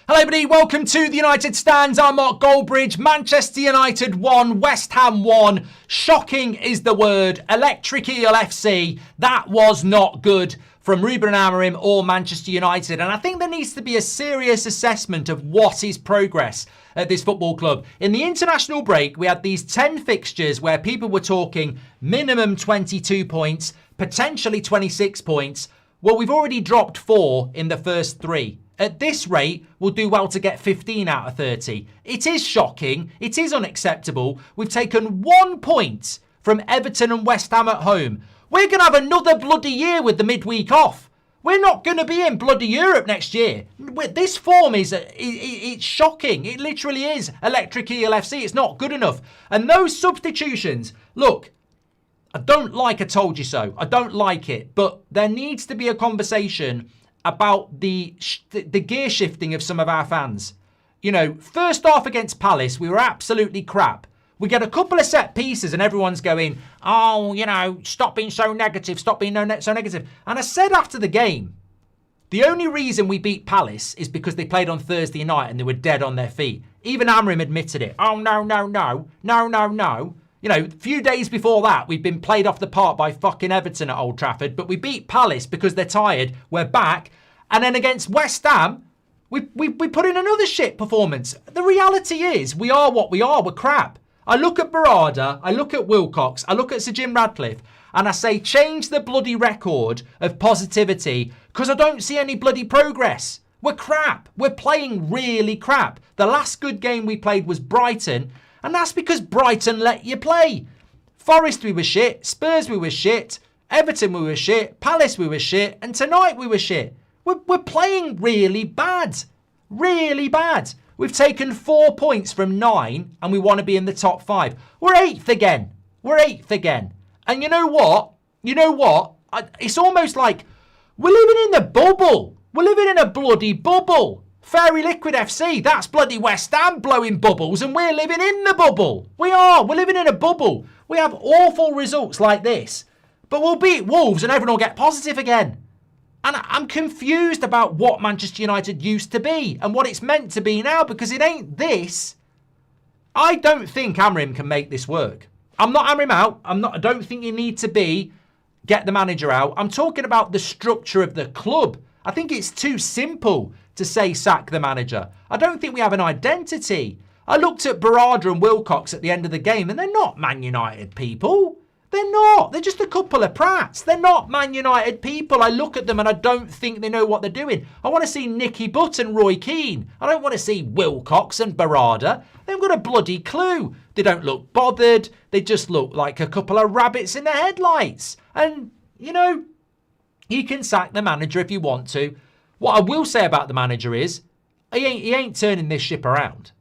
Hello everybody, welcome to the United Stands. I'm Mark Goldbridge. Manchester United 1, West Ham 1. Shocking is the word. Electric Eel FC. That was not good from Ruben Amorim or Manchester United. And I think there needs to be a serious assessment of what is progress at this football club. In the international break, we had these 10 fixtures where people were talking minimum 22 points, potentially 26 points. Well, we've already dropped 4 in the first 3. At this rate, we'll do well to get 15 out of 30. It is shocking. It is unacceptable. We've taken 1 point from Everton and West Ham at home. We're going to have another bloody year with the midweek off. We're not going to be in bloody Europe next year. This form it's shocking. It literally is Electric Eel FC. It's not good enough. And those substitutions, look, I don't like a told you so. I don't like it. But there needs to be a conversation about the gear shifting of some of our fans. You know, first half against Palace, we were absolutely crap. We get a couple of set pieces and everyone's going, oh, you know, stop being so negative, stop being so negative. And I said after the game, the only reason we beat Palace is because they played on Thursday night and they were dead on their feet. Even Amorim admitted it. Oh, no. You know, a few days before that, we'd been played off the park by fucking Everton at Old Trafford, but we beat Palace because they're tired. We're back. And then against West Ham, we put in another shit performance. The reality is, we are what we are. We're crap. I look at Barada, I look at Wilcox, I look at Sir Jim Radcliffe, and I say, change the bloody record of positivity, because I don't see any bloody progress. We're crap. We're playing really crap. The last good game we played was Brighton, and that's because Brighton let you play. Forest, we were shit. Spurs, we were shit. Everton, we were shit. Palace, we were shit. And tonight, we were shit. We're playing really bad. Really bad. We've taken 4 points from 9, and we want to be in the top 5. We're 8th again. We're 8th again. And you know what? It's almost like we're living in the bubble. We're living in a bloody bubble. Fairy Liquid FC, that's bloody West Ham blowing bubbles and we're living in the bubble. We're living in a bubble. We have awful results like this, but we'll beat Wolves and everyone will get positive again. And I'm confused about what Manchester United used to be and what it's meant to be now, because it ain't this. I don't think Amorim can make this work. I'm not Amorim out. I don't think you need to get the manager out. I'm talking about the structure of the club. I think it's too simple to say sack the manager. I don't think we have an identity. I looked at Barada and Wilcox at the end of the game and they're not Man United people. They're not. They're just a couple of prats. They're not Man United people. I look at them and I don't think they know what they're doing. I want to see Nicky Butt and Roy Keane. I don't want to see Wilcox and Barada. They've got a bloody clue. They don't look bothered. They just look like a couple of rabbits in the headlights. And, you know, you can sack the manager if you want to. What I will say about the manager is he ain't turning this ship around.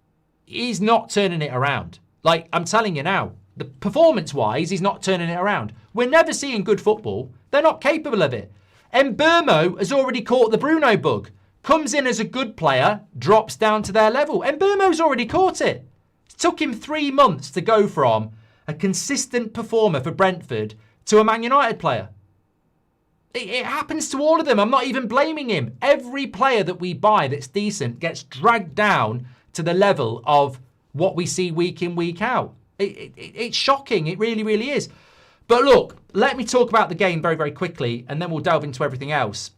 He's not turning it around. Like, I'm telling you now, the performance-wise, he's not turning it around. We're never seeing good football. They're not capable of it. Mbeumo has already caught the Bruno bug. Comes in as a good player, drops down to their level. Mbeumo's already caught it. It took him 3 months to go from a consistent performer for Brentford to a Man United player. It happens to all of them. I'm not even blaming him. Every player that we buy that's decent gets dragged down to the level of what we see week in, week out. It's shocking. It really, really is. But look, let me talk about the game very, very quickly, and then we'll delve into everything else.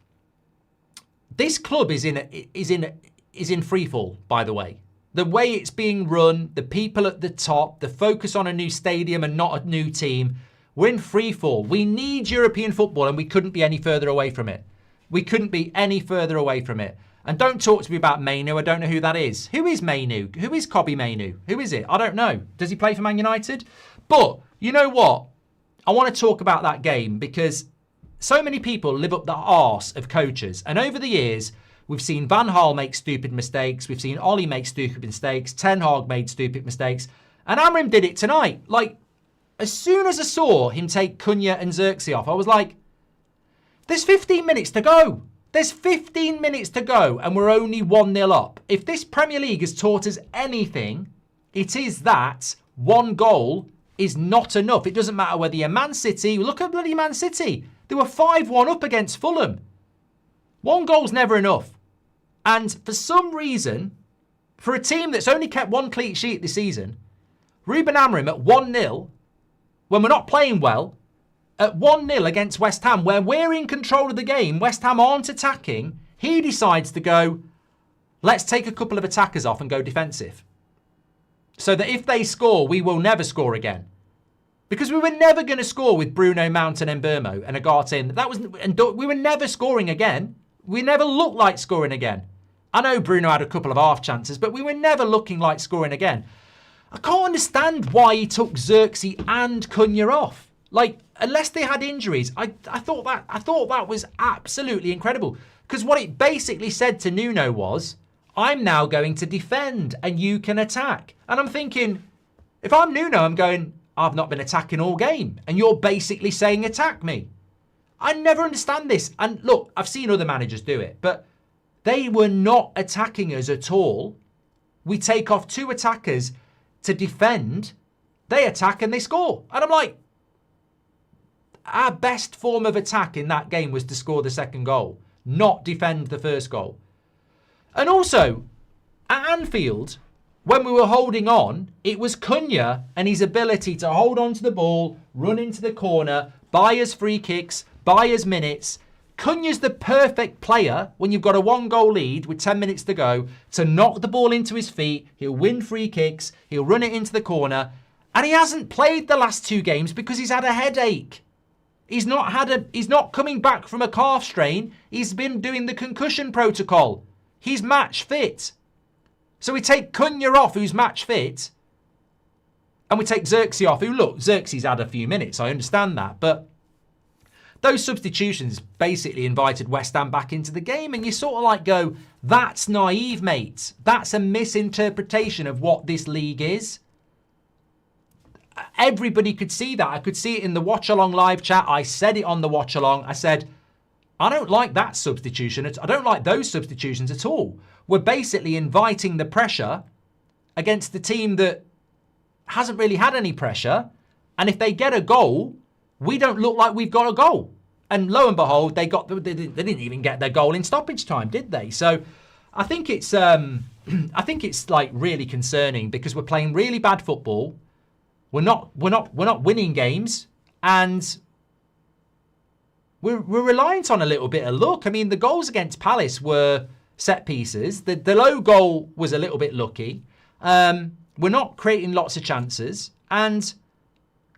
This club is in free fall, by the way. The way it's being run, the people at the top, the focus on a new stadium and not a new team. We're in free fall. We need European football and we couldn't be any further away from it. We couldn't be any further away from it. And don't talk to me about Mainu. I don't know who that is. Who is Mainu? Who is Kobbie Mainu? Who is it? I don't know. Does he play for Man United? But you know what? I want to talk about that game because so many people live up the arse of coaches. And over the years, we've seen Van Gaal make stupid mistakes. We've seen Ollie make stupid mistakes. Ten Hag made stupid mistakes. And Amorim did it tonight. Like, as soon as I saw him take Cunha and Xerxes off, I was like, there's 15 minutes to go. There's 15 minutes to go and we're only 1-0 up. If this Premier League has taught us anything, it is that 1 goal is not enough. It doesn't matter whether you're Man City. Look at bloody Man City. They were 5-1 up against Fulham. 1 goal's never enough. And for some reason, for a team that's only kept one clean sheet this season, Ruben Amorim at 1-0, when we're not playing well, at 1-0 against West Ham, where we're in control of the game, West Ham aren't attacking, he decides to go, let's take a couple of attackers off and go defensive. So that if they score, we will never score again. Because we were never going to score with Bruno, Mount and Mbeumo and Agartey. We were never scoring again. We never looked like scoring again. I know Bruno had a couple of half chances, but we were never looking like scoring again. I can't understand why he took Xerxes and Cunha off. Like, unless they had injuries, I thought that was absolutely incredible. Because what it basically said to Nuno was, I'm now going to defend and you can attack. And I'm thinking, if I'm Nuno, I'm going, I've not been attacking all game. And you're basically saying attack me. I never understand this. And look, I've seen other managers do it, but they were not attacking us at all. We take off two attackers to defend. They attack and they score. And I'm like, our best form of attack in that game was to score the second goal, not defend the first goal. And also, at Anfield, when we were holding on, it was Cunha and his ability to hold on to the ball, run into the corner, buy us free kicks, buy us minutes. Cunha's the perfect player when you've got a 1-goal lead with 10 minutes to go to knock the ball into his feet. He'll win free kicks. He'll run it into the corner. And he hasn't played the last 2 games because he's had a headache. He's not coming back from a calf strain. He's been doing the concussion protocol. He's match fit. So we take Cunha off, who's match fit, and we take Xerxes off, who, look, Xerxes had a few minutes, I understand that, but those substitutions basically invited West Ham back into the game, and you sort of like go, that's naive, mate. That's a misinterpretation of what this league is. Everybody could see that. I could see it in the watch-along live chat. I said it on the watch-along. I said, I don't like that substitution. I don't like those substitutions at all. We're basically inviting the pressure against the team that hasn't really had any pressure. And if they get a goal, we don't look like we've got a goal. And lo and behold, they didn't even get their goal in stoppage time, did they? So I think it's like really concerning because we're playing really bad football. We're not winning games, and we're reliant on a little bit of luck. I mean, the goals against Palace were set pieces. The low goal was a little bit lucky. We're not creating lots of chances, and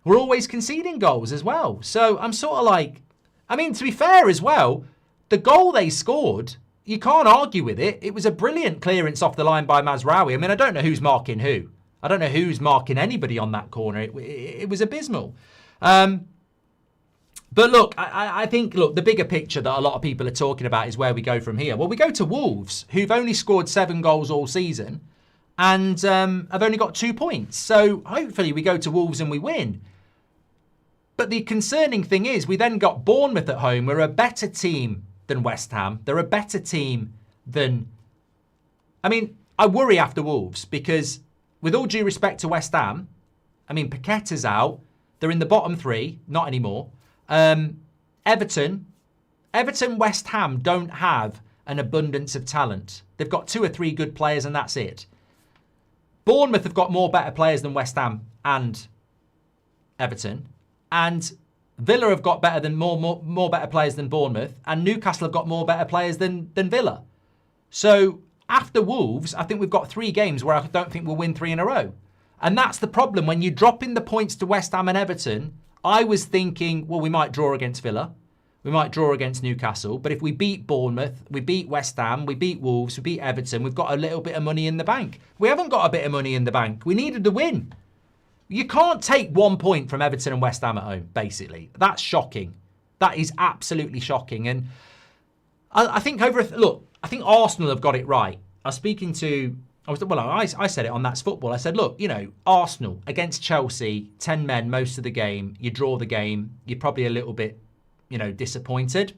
we're always conceding goals as well. So I'm sort of like, I mean, to be fair as well, the goal they scored, you can't argue with it. It was a brilliant clearance off the line by Mazraoui. I mean, I don't know who's marking who. I don't know who's marking anybody on that corner. It was abysmal. But look, I think, the bigger picture that a lot of people are talking about is where we go from here. Well, we go to Wolves, who've only scored 7 goals all season and have only got 2 points. So hopefully we go to Wolves and we win. But the concerning thing is we then got Bournemouth at home. We're a better team than West Ham. They're a better team than... I mean, I worry after Wolves because with all due respect to West Ham, I mean, Paqueta's out. They're in the bottom 3. Not anymore. Everton, West Ham don't have an abundance of talent. They've got 2 or 3 good players and that's it. Bournemouth have got more better players than West Ham and Everton. And Villa have got more better players than Bournemouth. And Newcastle have got more better players than Villa. So after Wolves, I think we've got 3 games where I don't think we'll win 3 in a row. And that's the problem. When you drop in the points to West Ham and Everton, I was thinking, well, we might draw against Villa. We might draw against Newcastle. But if we beat Bournemouth, we beat West Ham, we beat Wolves, we beat Everton, we've got a little bit of money in the bank. We haven't got a bit of money in the bank. We needed the win. You can't take 1 point from Everton and West Ham at home, basically. That's shocking. That is absolutely shocking. And I think I think Arsenal have got it right. I was speaking to... I said it on That's Football. I said, look, Arsenal against Chelsea, 10 men most of the game. You draw the game. You're probably a little bit, disappointed.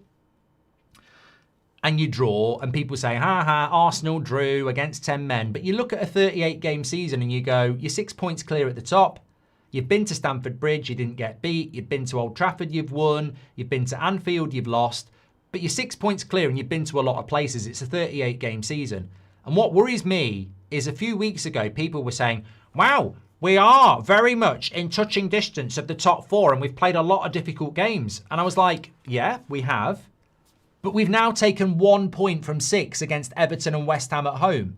And you draw, and people say, Arsenal drew against 10 men. But you look at a 38-game season and you go, you're 6 points clear at the top. You've been to Stamford Bridge, you didn't get beat. You've been to Old Trafford, you've won. You've been to Anfield, you've lost. But you're 6 points clear and you've been to a lot of places. It's a 38-game season. And what worries me is a few weeks ago, people were saying, wow, we are very much in touching distance of the top 4 and we've played a lot of difficult games. And I was like, yeah, we have. But we've now taken 1 point from 6 against Everton and West Ham at home.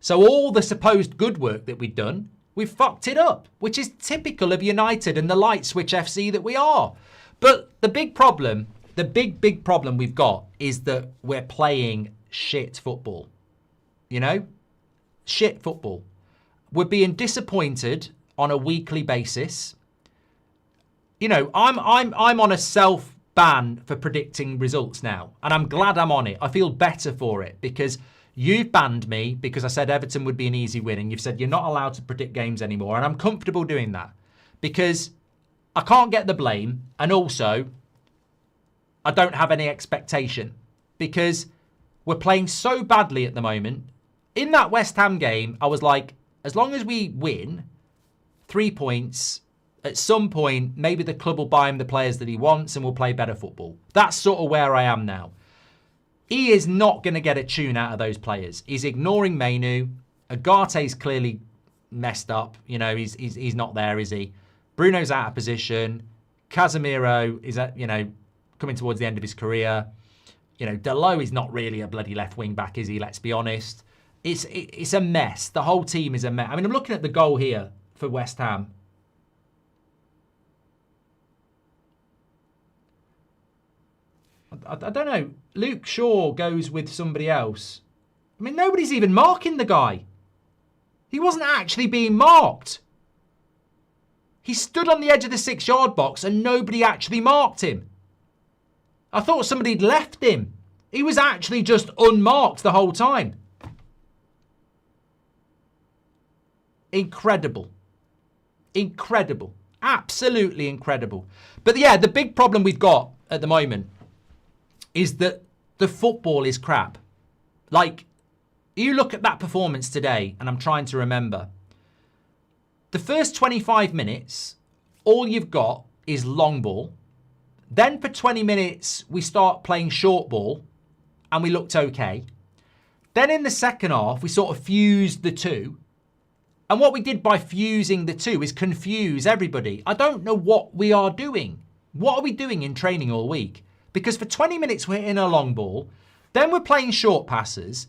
So all the supposed good work that we've done, we've fucked it up, which is typical of United and the light switch FC that we are. But the big problem, the big problem we've got is that we're playing shit football. You know? Shit football. We're being disappointed on a weekly basis. You know, I'm on a self-ban for predicting results now. And I'm glad I'm on it. I feel better for it because you've banned me because I said Everton would be an easy win. And you've said you're not allowed to predict games anymore. And I'm comfortable doing that because I can't get the blame. And also, I don't have any expectation because we're playing so badly at the moment. In that West Ham game, I was like, as long as we win 3 points, at some point, maybe the club will buy him the players that he wants and we'll play better football. That's sort of where I am now. He is not going to get a tune out of those players. He's ignoring Mainu. Agate's clearly messed up. You know, he's not there, is he? Bruno's out of position. Casemiro is, coming towards the end of his career. You know, Dalot is not really a bloody left wing back, is he? Let's be honest. It's a mess. The whole team is a mess. I mean, I'm looking at the goal here for West Ham. I don't know. Luke Shaw goes with somebody else. I mean, nobody's even marking the guy. He wasn't actually being marked. He stood on the edge of the 6-yard box and nobody actually marked him. I thought somebody'd left him. He was actually just unmarked the whole time. Incredible. Incredible. Absolutely incredible. But yeah, the big problem we've got at the moment is that the football is crap. Like, you look at that performance today, and I'm trying to remember. The first 25 minutes, all you've got is long ball. Then for 20 minutes, we start playing short ball, and we looked okay. Then in the second half, we sort of fused the two. And what we did by fusing the two is confuse everybody. I don't know what we are doing. What are we doing in training all week? Because for 20 minutes, we're in a long ball. Then we're playing short passes.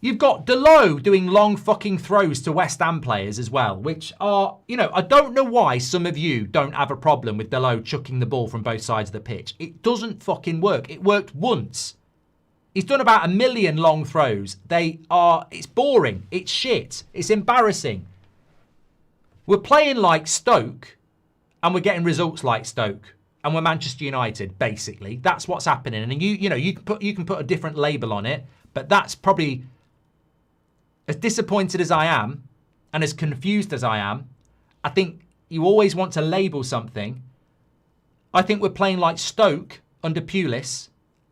You've got Dalot doing long fucking throws to West Ham players as well, which are, I don't know why some of you don't have a problem with Dalot chucking the ball from both sides of the pitch. It doesn't fucking work. It worked once. He's done about 1 million long throws. It's boring. It's shit. It's embarrassing. We're playing like Stoke and we're getting results like Stoke. And we're Manchester United, basically. That's what's happening. And you can put a different label on it, but that's probably, as disappointed as I am and as confused as I am, I think you always want to label something. I think we're playing like Stoke under Pulis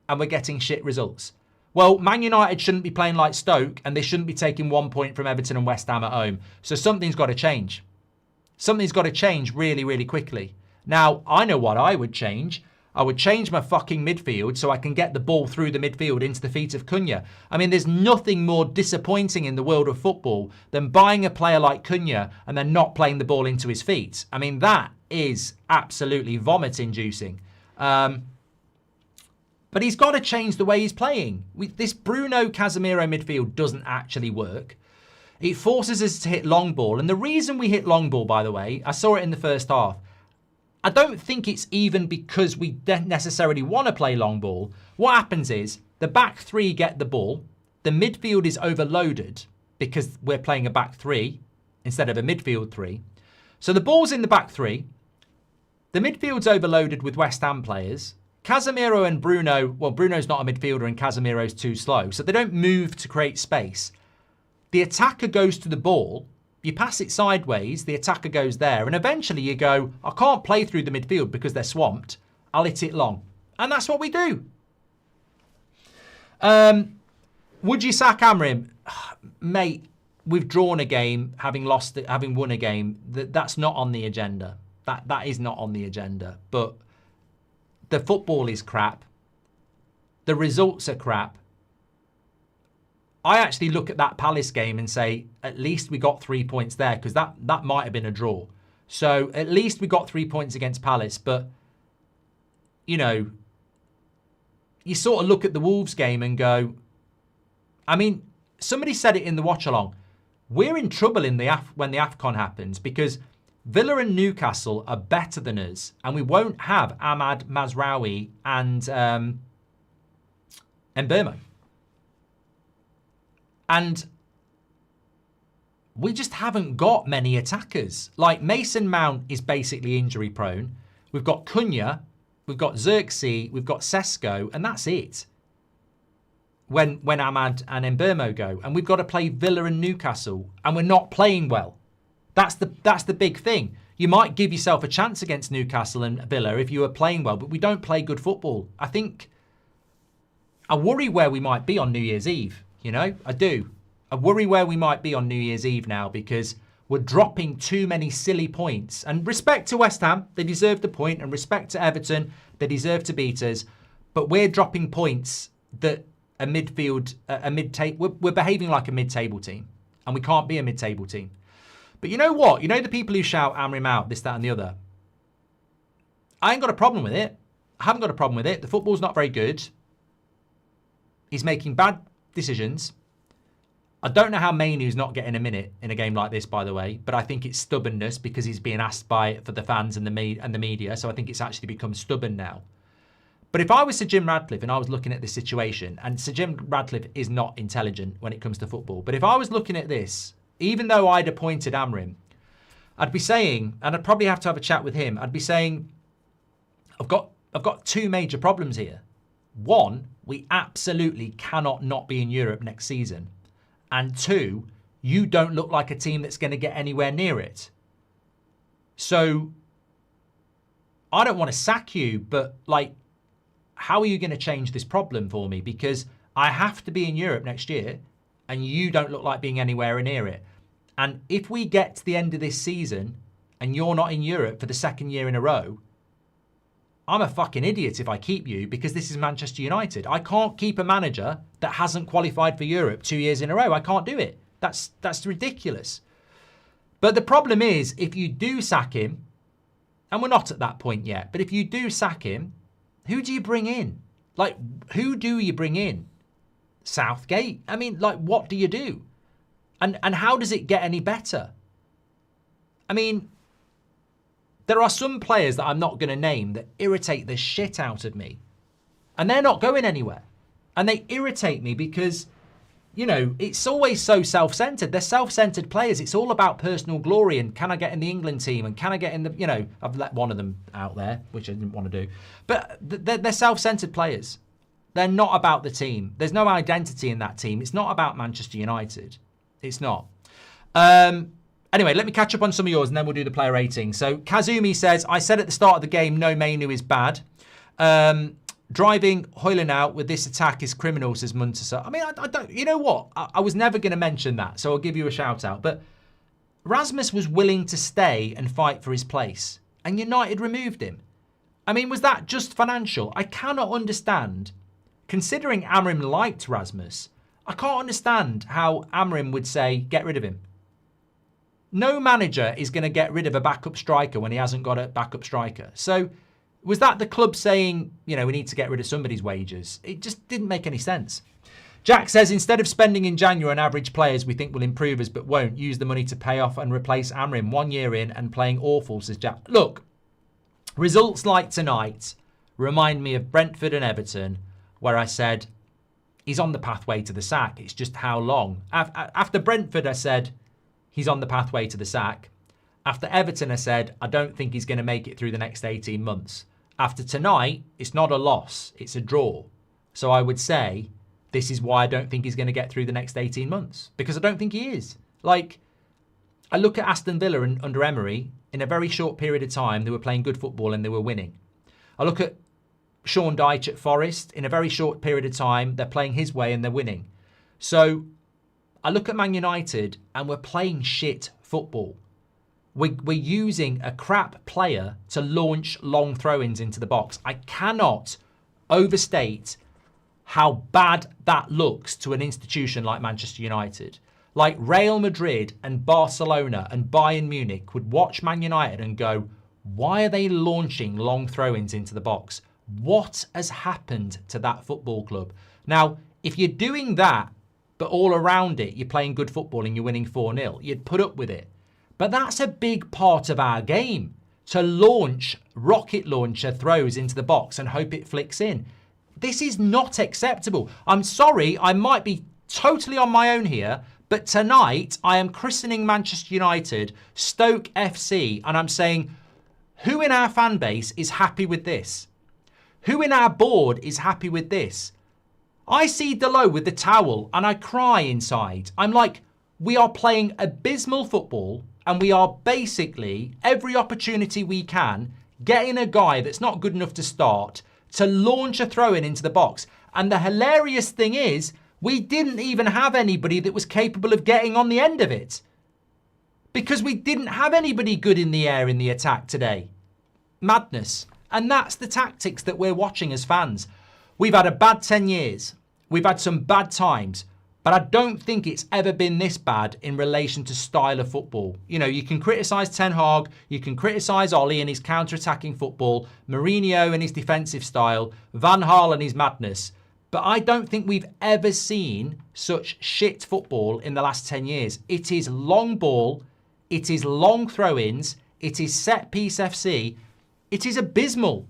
and we're getting shit results. Well, Man United shouldn't be playing like Stoke and they shouldn't be taking 1 point from Everton and West Ham at home. So something's got to change. Something's got to change really, really quickly. Now, I know what I would change. I would change my fucking midfield so I can get the ball through the midfield into the feet of Cunha. I mean, there's nothing more disappointing in the world of football than buying a player like Cunha and then not playing the ball into his feet. I mean, that is absolutely vomit-inducing. But he's got to change the way he's playing. This Bruno Casemiro midfield doesn't actually work. It forces us to hit long ball. And the reason we hit long ball, by the way, I saw it in the first half. I don't think it's even because we don't necessarily want to play long ball. What happens is the back three get the ball. The midfield is overloaded because we're playing a back three instead of a midfield three. So the ball's in the back three. The midfield's overloaded with West Ham players. Casemiro and Bruno, well, Bruno's not a midfielder and Casemiro's too slow. So they don't move to create space. The attacker goes to the ball. You pass it sideways, the attacker goes there, and eventually you go, I can't play through the midfield because they're swamped. I'll hit it long. And that's what we do. Would you sack Amrim? Mate, we've drawn a game, having won a game. That's not on the agenda. That is not on the agenda. But the football is crap. the results are crap, I actually look at that Palace game and say, at least we got 3 points there, because that might have been a draw. So at least we got 3 points against Palace. But, you know, you sort of look at the Wolves game and go, I mean, somebody said it in the watch-along. We're in trouble in when the AFCON happens, because Villa and Newcastle are better than us, and we won't have Ahmad Mazraoui and Mbeumo. And we just haven't got many attackers. Like, Mason Mount is basically injury prone. We've got Cunha, we've got Xerxes, we've got Sesko, and that's it. When Ahmad and Mbeumo go. And we've got to play Villa and Newcastle, and we're not playing well. That's the big thing. You might give yourself a chance against Newcastle and Villa if you were playing well, but we don't play good football. I worry where we might be on New Year's Eve. You know, I do. I worry where we might be on New Year's Eve now, because we're dropping too many silly points. And respect to West Ham, they deserved the point, and respect to Everton, they deserve to beat us. But we're dropping points that we're behaving like a mid-table team, and we can't be a mid-table team. But you know what? You know the people who shout Amrim out, this, that, and the other. I ain't got a problem with it. I haven't got a problem with it. The football's not very good. He's making bad decisions. I don't know how Mainu's not getting a minute in a game like this, by the way, but I think it's stubbornness, because he's being asked by it for the fans and the media. So I think it's actually become stubborn now. But if I was Sir Jim Radcliffe and I was looking at this situation, and Sir Jim Radcliffe is not intelligent when it comes to football, but if I was looking at this, even though I'd appointed Amrim, I'd be saying, and I'd probably have to have a chat with him, I'd be saying, I've got two major problems here. One, we absolutely cannot not be in Europe next season. And two, you don't look like a team that's going to get anywhere near it. So I don't want to sack you, but like, how are you going to change this problem for me? Because I have to be in Europe next year, and you don't look like being anywhere near it. And if we get to the end of this season and you're not in Europe for the second year in a row, I'm a fucking idiot if I keep you, because this is Manchester United. I can't keep a manager that hasn't qualified for Europe 2 years in a row. I can't do it. That's ridiculous. But the problem is, if you do sack him, and we're not at that point yet, but if you do sack him, who do you bring in? Like, who do you bring in? Southgate? I mean, like, what do you do? And how does it get any better? I mean, there are some players that I'm not going to name that irritate the shit out of me. And they're not going anywhere. And they irritate me because, you know, it's always so self-centered. They're self-centered players. It's all about personal glory and can I get in the England team and can I get in the, you know, I've let one of them out there, which I didn't want to do. But they're self-centered players. They're not about the team. There's no identity in that team. It's not about Manchester United. It's not. Anyway, let me catch up on some of yours and then we'll do the player rating. So Kazumi says, I said at the start of the game, no Mainu is bad. Driving Hoyland out with this attack is criminal, says Muntasar. I mean, I don't, you know what? I was never going to mention that, so I'll give you a shout out. But Rasmus was willing to stay and fight for his place, and United removed him. I mean, was that just financial? I cannot understand. Considering Amrim liked Rasmus, I can't understand how Amrim would say, get rid of him. No manager is going to get rid of a backup striker when he hasn't got a backup striker. So was that the club saying, you know, we need to get rid of somebody's wages? It just didn't make any sense. Jack says, instead of spending in January on average players we think will improve us but won't, use the money to pay off and replace Amrim 1 year in and playing awful, says Jack. Look, results like tonight remind me of Brentford and Everton, where I said, he's on the pathway to the sack. It's just how long. After Brentford, I said, he's on the pathway to the sack. After Everton, I said, I don't think he's going to make it through the next 18 months. After tonight, it's not a loss, it's a draw. So I would say, this is why I don't think he's going to get through the next 18 months. Because I don't think he is. Like, I look at Aston Villa under Emery, in a very short period of time, they were playing good football and they were winning. I look at Sean Dyche at Forest, in a very short period of time, they're playing his way and they're winning. So I look at Man United and we're playing shit football. We're using a crap player to launch long throw-ins into the box. I cannot overstate how bad that looks to an institution like Manchester United. Like Real Madrid and Barcelona and Bayern Munich would watch Man United and go, why are they launching long throw-ins into the box? What has happened to that football club? Now, if you're doing that, but all around it, you're playing good football and you're winning 4-0, you'd put up with it. But that's a big part of our game, to launch rocket launcher throws into the box and hope it flicks in. This is not acceptable. I'm sorry, I might be totally on my own here, but tonight I am christening Manchester United Stoke FC, and I'm saying, who in our fan base is happy with this? Who in our board is happy with this? I see Delo with the towel and I cry inside. I'm like, we are playing abysmal football and we are basically, every opportunity we can, getting a guy that's not good enough to start to launch a throw-in into the box. And the hilarious thing is, we didn't even have anybody that was capable of getting on the end of it. Because we didn't have anybody good in the air in the attack today. Madness. And that's the tactics that we're watching as fans. We've had a bad 10 years. We've had some bad times. But I don't think it's ever been this bad in relation to style of football. You know, you can criticise Ten Hag, you can criticise Ollie and his counter-attacking football, Mourinho and his defensive style, Van Gaal and his madness. But I don't think we've ever seen such shit football in the last 10 years. It is long ball, it is long throw-ins, it is set-piece FC. It is abysmal.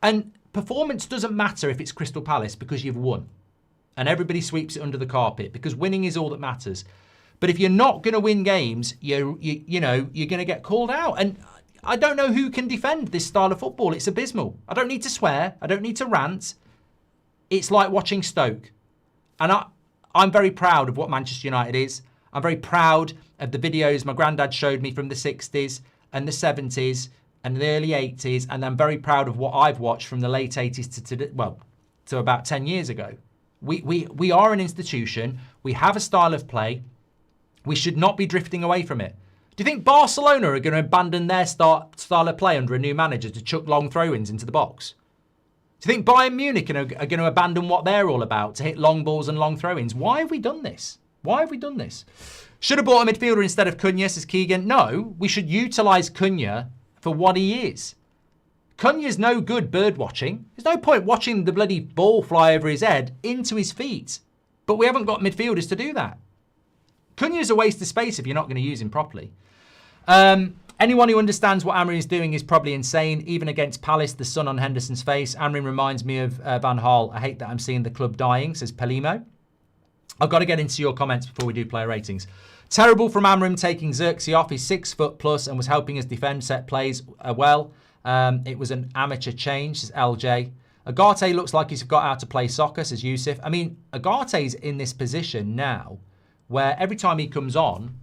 And performance doesn't matter if it's Crystal Palace because you've won. And everybody sweeps it under the carpet because winning is all that matters. But if you're not going to win games, you know, you're going to get called out. And I don't know who can defend this style of football. It's abysmal. I don't need to swear. I don't need to rant. It's like watching Stoke. And I'm very proud of what Manchester United is. I'm very proud of the videos my granddad showed me from the 60s and the 70s and the early 80s. And I'm very proud of what I've watched from the late 80s to about 10 years ago. We are an institution. We have a style of play. We should not be drifting away from it. Do you think Barcelona are going to abandon their style of play under a new manager to chuck long throw-ins into the box? Do you think Bayern Munich are going to abandon what they're all about to hit long balls and long throw-ins? Why have we done this? Why have we done this? Should have bought a midfielder instead of Cunha, says Keegan. No, we should utilise Cunha for what he is. Cunha's no good bird watching. There's no point watching the bloody ball fly over his head into his feet. But we haven't got midfielders to do that. Cunha's a waste of space if you're not going to use him properly. Anyone who understands what Amrin is doing is probably insane. Even against Palace, the sun on Henderson's face. Amrin reminds me of Van Gaal. I hate that I'm seeing the club dying, says Pelimo. I've got to get into your comments before we do player ratings. Terrible from Amrin taking Xerxes off. He's 6 foot plus and was helping us defend set plays well. It was an amateur change, says LJ. Agate looks like he's got out to play soccer, says Yusuf. I mean, Agate's in this position now where every time he comes on,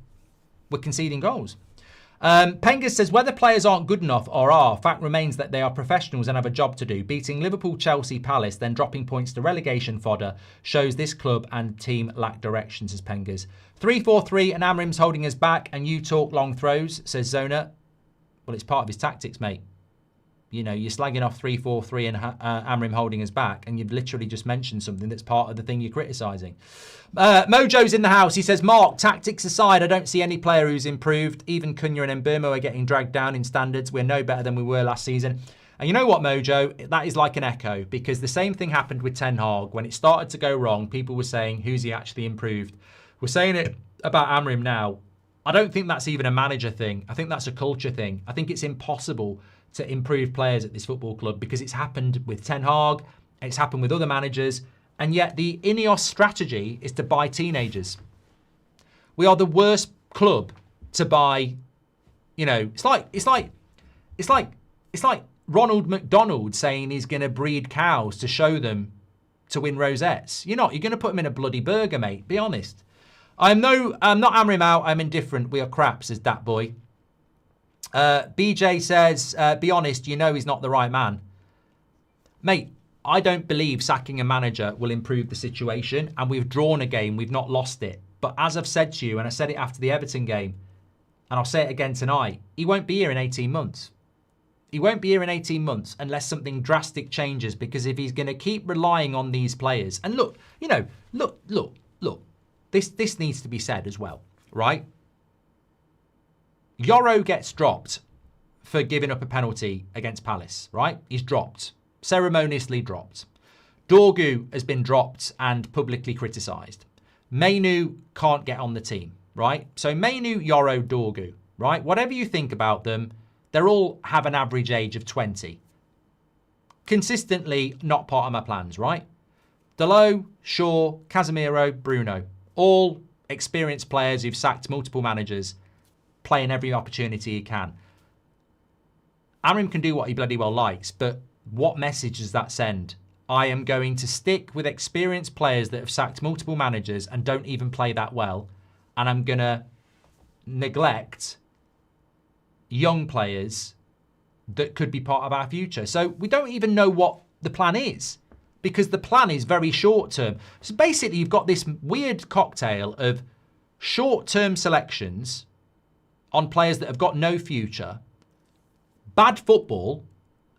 we're conceding goals. Pengas says, whether players aren't good enough or are, fact remains that they are professionals and have a job to do. Beating Liverpool, Chelsea, Palace, then dropping points to relegation fodder shows this club and team lack direction, says Pengas. 3-4-3 and Amrim's holding us back and you talk long throws, says Zona. Well, it's part of his tactics, mate. You know, you're slagging off 3-4-3 and Amrim holding us back, and you've literally just mentioned something that's part of the thing you're criticising. Mojo's in the house. He says, Mark, tactics aside, I don't see any player who's improved. Even Cunha and Mbeumo are getting dragged down in standards. We're no better than we were last season. And you know what, Mojo? That is like an echo, because the same thing happened with Ten Hag. When it started to go wrong, people were saying, who's he actually improved? We're saying it about Amrim now. I don't think that's even a manager thing. I think that's a culture thing. I think it's impossible to improve players at this football club because it's happened with Ten Hag, it's happened with other managers, and yet the Ineos strategy is to buy teenagers. We are the worst club to buy, you know, it's like Ronald McDonald saying he's going to breed cows to show them to win rosettes. You're not. You're going to put them in a bloody burger, mate. Be honest. I'm not Amrim out. I'm indifferent. We are crap, says Dat Boy. BJ says, be honest, you know he's not the right man. Mate, I don't believe sacking a manager will improve the situation, and we've drawn a game, we've not lost it. But as I've said to you, and I said it after the Everton game, and I'll say it again tonight, he won't be here in 18 months. He won't be here in 18 months unless something drastic changes, because if he's going to keep relying on these players, and look, you know, look, this needs to be said as well, right? Yoro gets dropped for giving up a penalty against Palace, right? He's dropped, ceremoniously dropped. Dorgu has been dropped and publicly criticised. Mainu can't get on the team, right? So Mainu, Yoro, Dorgu, right? Whatever you think about them, they all have an average age of 20. Consistently not part of my plans, right? Delo, Shaw, Casemiro, Bruno. All experienced players who've sacked multiple managers, playing every opportunity he can. Amrim can do what he bloody well likes, but what message does that send? I am going to stick with experienced players that have sacked multiple managers and don't even play that well, and I'm going to neglect young players that could be part of our future. So we don't even know what the plan is, because the plan is very short term. So basically you've got this weird cocktail of short-term selections on players that have got no future, bad football,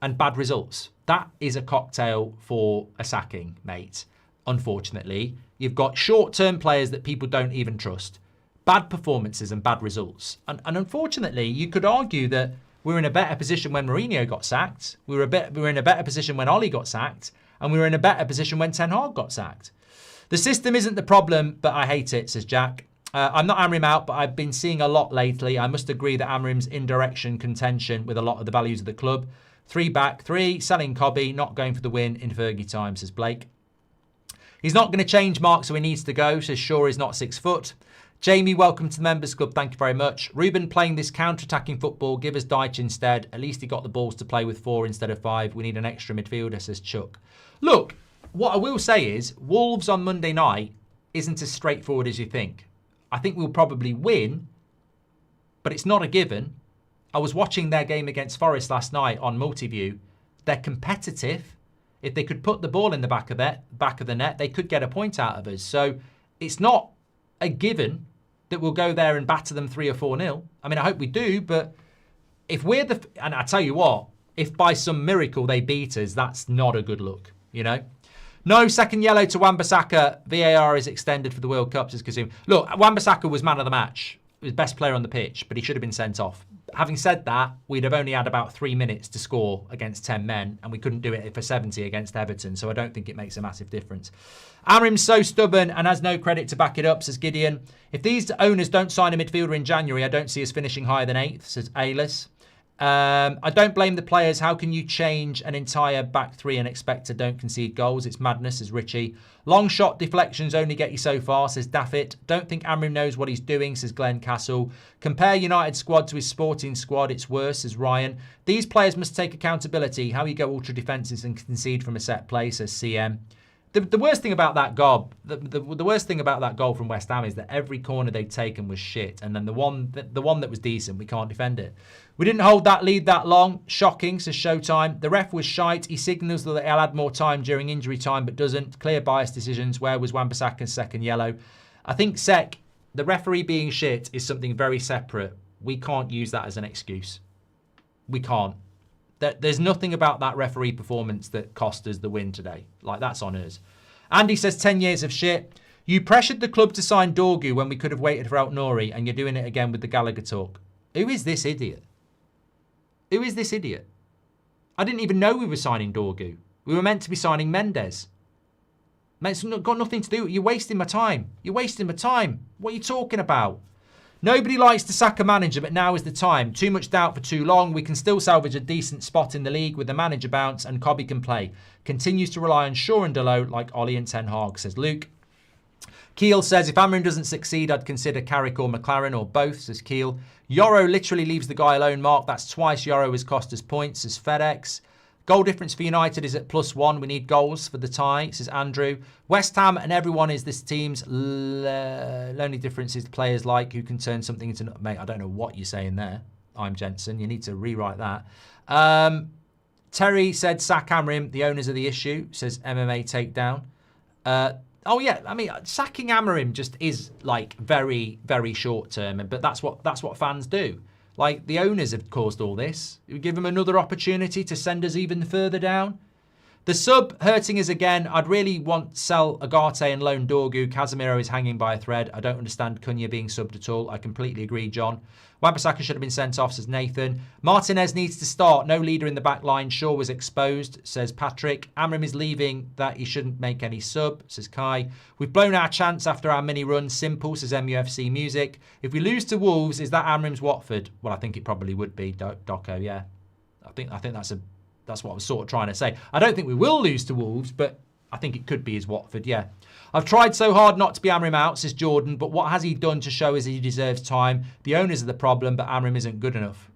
and bad results. That is a cocktail for a sacking, mate. Unfortunately, you've got short-term players that people don't even trust, bad performances and bad results. And unfortunately, you could argue that we're in a better position when Mourinho got sacked. We were in a better position when Oli got sacked. And we were in a better position when Ten Hag got sacked. The system isn't the problem, but I hate it, says Jack. I'm not Amrim out, but I've been seeing a lot lately. I must agree that Amrim's in direction contention with a lot of the values of the club. 3 back, 3, selling Cobby, not going for the win in Fergie time, says Blake. He's not going to change, Mark, so he needs to go, says Shaw is not 6 foot. Jamie, welcome to the Members Club. Thank you very much. Ruben playing this counter-attacking football. Give us Deitch instead. At least he got the balls to play with 4 instead of 5. We need an extra midfielder, says Chuck. Look, what I will say is Wolves on Monday night isn't as straightforward as you think. I think we'll probably win, but it's not a given. I was watching their game against Forest last night on Multiview. They're competitive. If they could put the ball in the back of the net, they could get a point out of us. So it's not a given that we'll go there and batter them 3 or 4-0. I mean, I hope we do, but if we're and I tell you what, if by some miracle they beat us, that's not a good look, you know? No second yellow to Wan-Bissaka. VAR is extended for the World Cup, says Kazum. Look, Wan-Bissaka was man of the match. He was best player on the pitch, but he should have been sent off. Having said that, we'd have only had about 3 minutes to score against 10 men, and we couldn't do it for 70 against Everton, so I don't think it makes a massive difference. Amrim's so stubborn and has no credit to back it up, says Gideon. If these owners don't sign a midfielder in January, I don't see us finishing higher than 8th, says Aylis. I don't blame the players. How can you change an entire back 3 and expect to don't concede goals? It's madness, says Richie. Long shot deflections only get you so far, says Daffit. Don't think Amrim knows what he's doing, says Glenn Castle. Compare United squad to his Sporting squad. It's worse, says Ryan. These players must take accountability. How you go ultra defensive and concede from a set play, says CM. The worst thing about that goal, the worst thing about that goal from West Ham is that every corner they'd taken was shit, and then the one that was decent, we can't defend it. We didn't hold that lead that long. Shocking, says Showtime. The ref was shite. He signals that he'll add more time during injury time, but doesn't. Clear bias decisions. Where was Wan-Bissaka's second yellow? I think the referee being shit is something very separate. We can't use that as an excuse. We can't. There's nothing about that referee performance that cost us the win today. Like, that's on us. Andy says 10 years of shit. You pressured the club to sign Dorgu when we could have waited for Altnouri, and you're doing it again with the Gallagher talk. Who is this idiot? Who is this idiot? I didn't even know we were signing Dorgu. We were meant to be signing Mendes. It's got nothing to do. You're wasting my time. You're wasting my time. What are you talking about? Nobody likes to sack a manager, but now is the time. Too much doubt for too long. We can still salvage a decent spot in the league with the manager bounce, and Cobby can play. Continues to rely on Shaw and Delo like Ollie and Ten Hag, says Luke. Keel says, if Amrim doesn't succeed, I'd consider Carrick or McLaren or both, says Keel. Yoro literally leaves the guy alone, Mark. That's twice Yoro has cost us points, says FedEx. Goal difference for United is at +1. We need goals for the tie, says Andrew. West Ham and everyone is this team's only difference is the players like who can turn something into... Mate, I don't know what you're saying there. I'm Jensen. You need to rewrite that. Terry said, sack Amrim. The owners are the issue, says MMA Takedown. Oh, yeah. I mean, sacking Amrim just is like very, very short term. But that's what fans do. Like, the owners have caused all this. We give them another opportunity to send us even further down. The sub hurting us again. I'd really want to sell Agate and loan Dorgu. Casemiro is hanging by a thread. I don't understand Cunha being subbed at all. I completely agree, John. Wan-Bissaka should have been sent off, says Nathan. Martinez needs to start. No leader in the back line. Shaw was exposed, says Patrick. Amram is leaving. That he shouldn't make any sub, says Kai. We've blown our chance after our mini run. Simple, says MUFC Music. If we lose to Wolves, is that Amram's Watford? Well, I think it probably would be, Doco, yeah. I think that's what I was sort of trying to say. I don't think we will lose to Wolves, but I think it could be his Watford, yeah. I've tried so hard not to be Amram out, says Jordan, but what has he done to show us he deserves time? The owners are the problem, but Amram isn't good enough.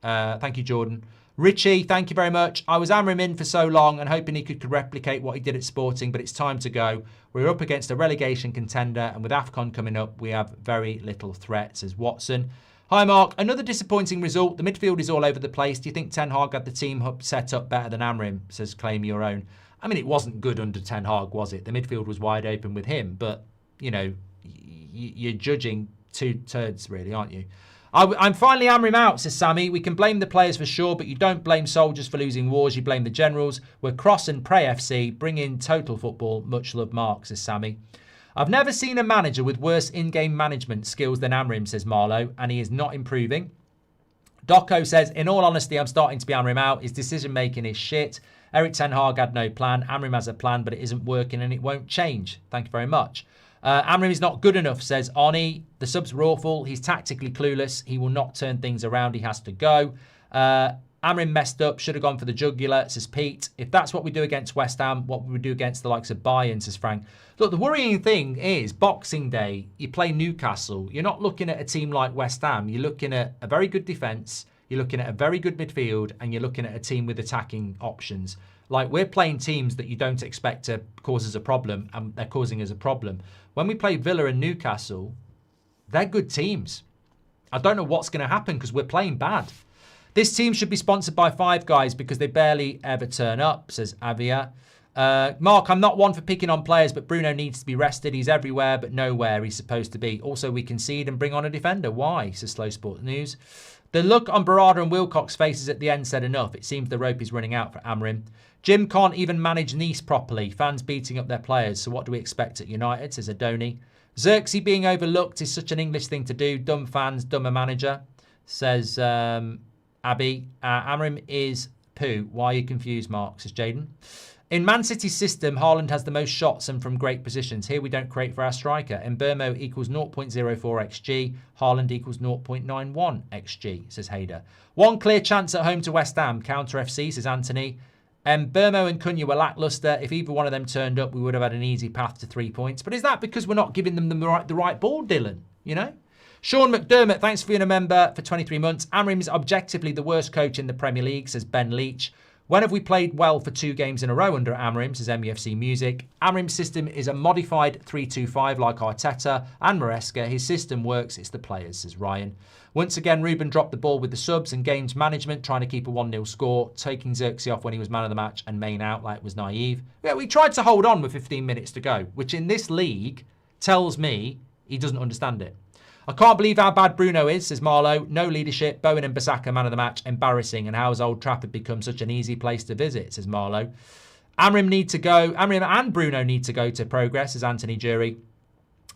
Thank you, Jordan. Richie, thank you very much. I was Amram in for so long and hoping he could replicate what he did at Sporting, but it's time to go. We're up against a relegation contender, and with AFCON coming up, we have very little threat, says Watson. Hi, Mark. Another disappointing result. The midfield is all over the place. Do you think Ten Hag had the team set up better than Amram, says Claim Your Own? I mean, it wasn't good under Ten Hag, was it? The midfield was wide open with him, but, you know, you're judging two turds, really, aren't you? I'm finally Amram out, says Sammy. We can blame the players for sure, but you don't blame soldiers for losing wars. You blame the generals. We're Cross and Prey FC. Bring in total football. Much love, Mark, says Sammy. I've never seen a manager with worse in-game management skills than Amram, says Marlowe, and he is not improving. Doco says, in all honesty, I'm starting to be Amram out. His decision-making is shit. Eric Ten Hag had no plan. Amram has a plan, but it isn't working and it won't change. Thank you very much. Amram is not good enough, says Oni. The subs were awful. He's tactically clueless. He will not turn things around. He has to go. Amram messed up. Should have gone for the jugular, says Pete. If that's what we do against West Ham, what would we do against the likes of Bayern, says Frank. Look, the worrying thing is Boxing Day, you play Newcastle. You're not looking at a team like West Ham. You're looking at a very good defence. You're looking at a very good midfield, and you're looking at a team with attacking options. Like, we're playing teams that you don't expect to cause us a problem, and they're causing us a problem. When we play Villa and Newcastle, they're good teams. I don't know what's going to happen because we're playing bad. This team should be sponsored by Five Guys because they barely ever turn up, says Avia. Mark, I'm not one for picking on players, but Bruno needs to be rested. He's everywhere, but nowhere he's supposed to be. Also, we concede and bring on a defender. Why, says Slow Sport News. The look on Barada and Wilcox's faces at the end said enough. It seems the rope is running out for Amram. Jim can't even manage Nice properly. Fans beating up their players. So what do we expect at United, says Adoni. Xerxes being overlooked is such an English thing to do. Dumb fans, dumber manager, says Abby. Amram is poo. Why are you confused, Mark, says Jaden. In Man City's system, Haaland has the most shots and from great positions. Here we don't create for our striker. Mbermo equals 0.04 XG. Haaland equals 0.91 XG, says Hader. One clear chance at home to West Ham. Counter FC, says Anthony. Mbermo and Cunha were lacklustre. If either one of them turned up, we would have had an easy path to 3 points. But is that because we're not giving them the right ball, Dylan? You know? Sean McDermott, thanks for being a member for 23 months. Amram's objectively the worst coach in the Premier League, says Ben Leach. When have we played well for 2 games in a row under Amram, says MUFC Music. Amram's system is a modified 3-2-5 like Arteta and Maresca. His system works, it's the players, says Ryan. Once again, Ruben dropped the ball with the subs and games management, trying to keep a 1-0 score, taking Xerxes off when he was man of the match and Main out like was naive. Yeah, we tried to hold on with 15 minutes to go, which in this league tells me he doesn't understand it. I can't believe how bad Bruno is, says Marlowe. No leadership. Bowen and Bissaka, man of the match. Embarrassing. And how has Old Trafford become such an easy place to visit, says Marlowe. Amram need to go. Amram and Bruno need to go to progress, says Anthony Jury.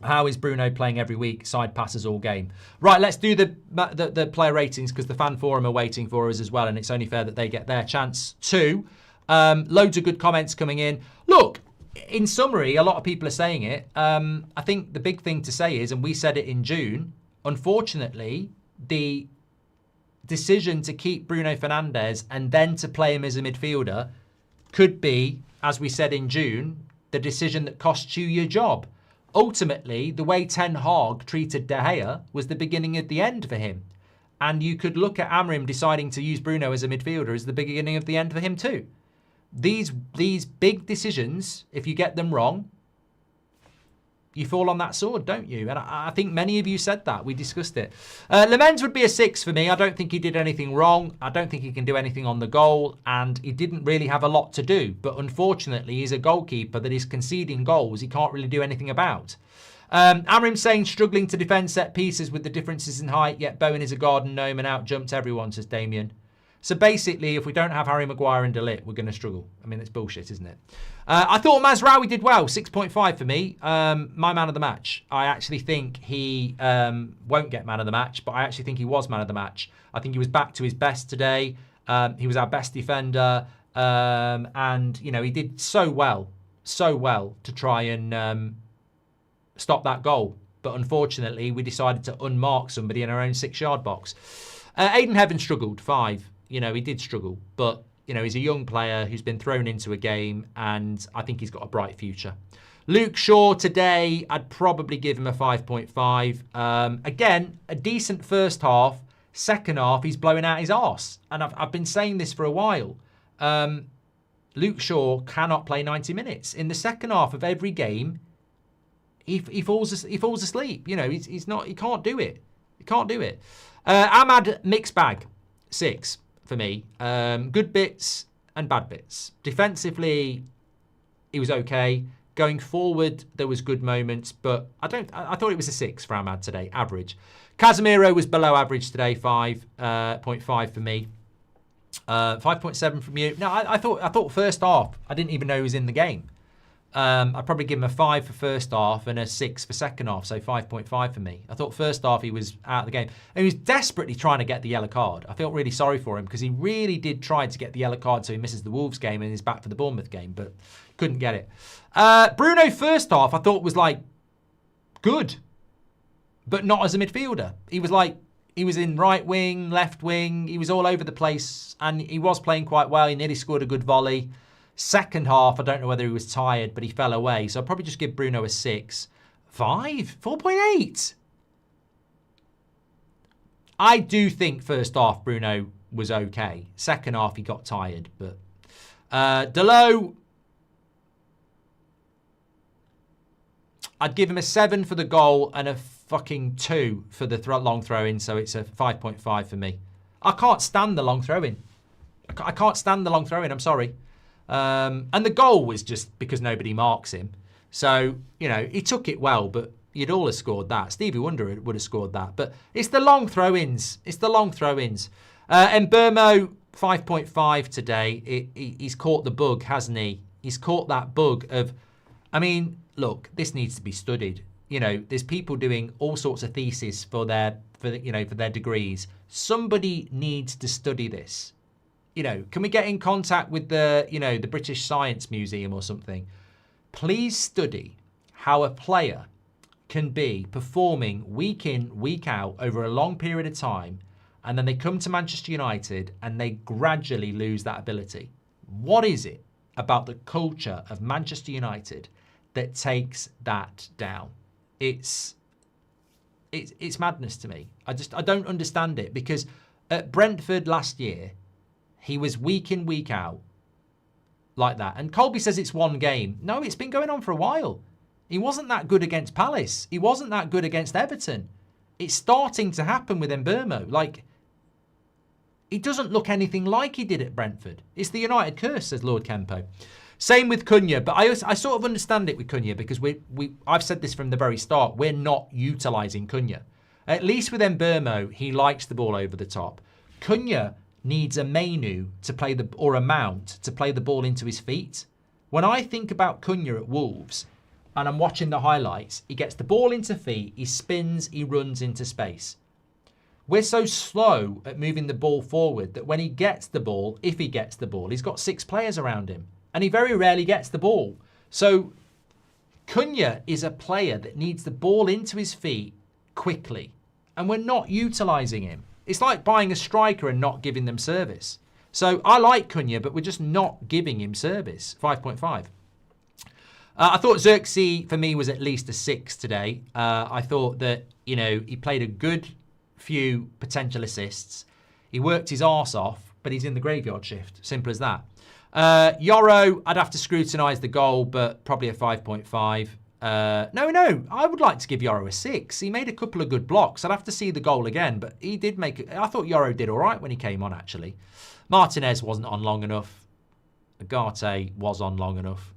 How is Bruno playing every week? Side passes all game. Right, let's do the player ratings because the fan forum are waiting for us as well, and it's only fair that they get their chance too. Loads of good comments coming in. Look, in summary, a lot of people are saying it. I think the big thing to say is, and we said it in June, unfortunately, the decision to keep Bruno Fernandes and then to play him as a midfielder could be, as we said in June, the decision that costs you your job. Ultimately, the way Ten Hag treated De Gea was the beginning of the end for him. And you could look at Amram deciding to use Bruno as a midfielder as the beginning of the end for him too. These big decisions, if you get them wrong, you fall on that sword, don't you? And I think many of you said that. We discussed it. Lemens would be a 6 for me. I don't think he did anything wrong. I don't think he can do anything on the goal. And he didn't really have a lot to do. But unfortunately, he's a goalkeeper that is conceding goals he can't really do anything about. Amrim saying struggling to defend set pieces with the differences in height, yet Bowen is a garden gnome and out-jumped everyone, says Damien. So basically, if we don't have Harry Maguire and De Ligt, we're going to struggle. I mean, it's bullshit, isn't it? I thought Mazraoui did well, 6.5 for me. My man of the match. I actually think he won't get man of the match, but I actually think he was man of the match. I think he was back to his best today. He was our best defender. And, you know, he did so well to try and stop that goal. But unfortunately, we decided to unmark somebody in our own 6-yard box. Aidan Heaven struggled, 5. You know, he did struggle, but, you know, he's a young player who's been thrown into a game, and I think he's got a bright future. Luke Shaw today, I'd probably give him a 5.5. Again, a decent first half. Second half, he's blowing out his arse. And I've been saying this for a while. Luke Shaw cannot play 90 minutes. In the second half of every game, he falls asleep. You know, he can't do it. He can't do it. Ahmad, mixed bag, 6 for me. Good bits and bad bits. Defensively, he was okay. Going forward, there was good moments, but I thought it was a 6 for Ahmad today, average. Casemiro was below average today, 5.5 for me. 5.7 from you. No, I thought first half, I didn't even know he was in the game. I'd probably give him a 5 for first half and a 6 for second half, so 5.5 for me. I thought first half he was out of the game. And he was desperately trying to get the yellow card. I felt really sorry for him because he really did try to get the yellow card so he misses the Wolves game and is back for the Bournemouth game, but couldn't get it. Bruno first half I thought was like good, but not as a midfielder. He was in right wing, left wing. He was all over the place and he was playing quite well. He nearly scored a good volley. Second half, I don't know whether he was tired, but he fell away. So I'll probably just give Bruno a 6. 4.8. I do think first half Bruno was okay. Second half he got tired, but Delo, I'd give him a 7 for the goal and a fucking 2 for the long throw-in, so it's a 5.5 for me. I can't stand the long throw-in. I can't stand the long throw-in, I'm sorry. And the goal was just because nobody marks him. So, you know, he took it well, but you'd all have scored that. Stevie Wonder would have scored that. But it's the long throw-ins. It's the long throw-ins. Mbermo, 5.5 today. He's caught the bug, hasn't he? He's caught that bug of, I mean, look, this needs to be studied. You know, there's people doing all sorts of theses for their degrees. Somebody needs to study this. You know, can we get in contact with the British Science Museum or something? Please study how a player can be performing week in, week out over a long period of time, and then they come to Manchester United and they gradually lose that ability. What is it about the culture of Manchester United that takes that down? It's madness to me. I don't understand it, because at Brentford last year, he was week in, week out like that. And Colby says it's one game. No, it's been going on for a while. He wasn't that good against Palace. He wasn't that good against Everton. It's starting to happen with Mbermo. Like, he doesn't look anything like he did at Brentford. It's the United curse, says Lord Kempo. Same with Cunha, but I sort of understand it with Cunha, because I've said this from the very start. We're not utilising Cunha. At least with Mbermo, he likes the ball over the top. Cunha needs a Mainu to play or a Mount to play the ball into his feet. When I think about Cunha at Wolves and I'm watching the highlights, he gets the ball into feet, he spins, he runs into space. We're so slow at moving the ball forward that when he gets the ball, if he gets the ball, he's got 6 players around him and he very rarely gets the ball. So Cunha is a player that needs the ball into his feet quickly, and we're not utilising him. It's like buying a striker and not giving them service. So I like Cunha, but we're just not giving him service. 5.5. I thought Xerxes, for me, was at least a 6 today. I thought that, you know, he played a good few potential assists. He worked his arse off, but he's in the graveyard shift. Simple as that. Yoro, I'd have to scrutinise the goal, but probably a 5.5. No, I would like to give Yoro a 6. He made a couple of good blocks. I'd have to see the goal again, but he did make it. I thought Yoro did all right when he came on, actually. Martinez wasn't on long enough. Agate was on long enough.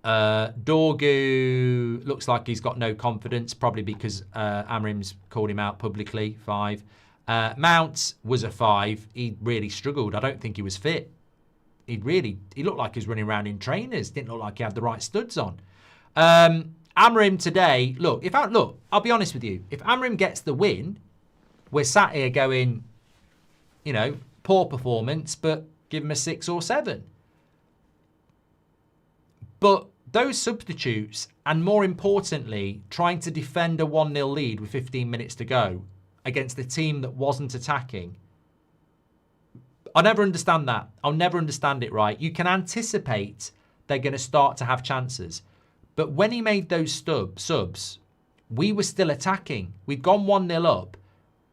Dorgu looks like he's got no confidence, probably because Amrim's called him out publicly. 5. Mount was a 5. He really struggled. I don't think he was fit. He looked like he was running around in trainers. Didn't look like he had the right studs on. Amrim today, look, I'll be honest with you. If Amrim gets the win, we're sat here going, you know, poor performance, but give him a 6 or 7. But those substitutes, and more importantly, trying to defend a 1-0 lead with 15 minutes to go against a team that wasn't attacking, I never understand that. I'll never understand it, right? You can anticipate they're going to start to have chances. But when he made those subs, we were still attacking. We'd gone 1-0 up,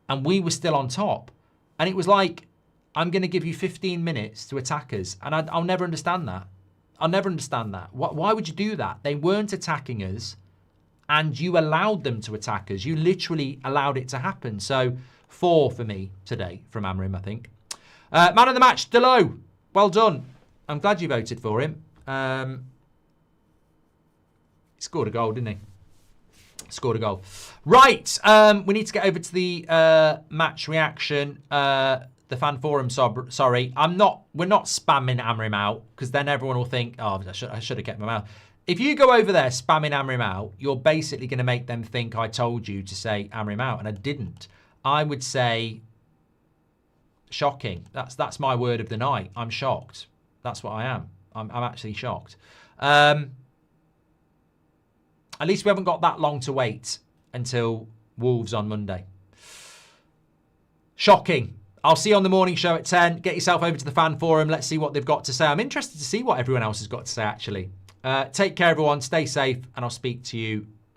and we were still on top. And it was like, I'm going to give you 15 minutes to attack us. And I'll never understand that. I'll never understand that. Why would you do that? They weren't attacking us, and you allowed them to attack us. You literally allowed it to happen. So 4 for me today from Amrim, I think. Man of the match, Delo. Well done. I'm glad you voted for him. He scored a goal, didn't he? Scored a goal. Right. We need to get over to the match reaction. The fan forum, sorry. We're not spamming Amrim out, because then everyone will think, oh, I should have kept my mouth. If you go over there spamming Amrim out, you're basically going to make them think I told you to say Amrim out, and I didn't. I would say shocking. That's my word of the night. I'm shocked. That's what I am. I'm actually shocked. At least we haven't got that long to wait until Wolves on Monday. Shocking. I'll see you on the morning show at 10. Get yourself over to the fan forum. Let's see what they've got to say. I'm interested to see what everyone else has got to say, actually. Take care, everyone. Stay safe, and I'll speak to you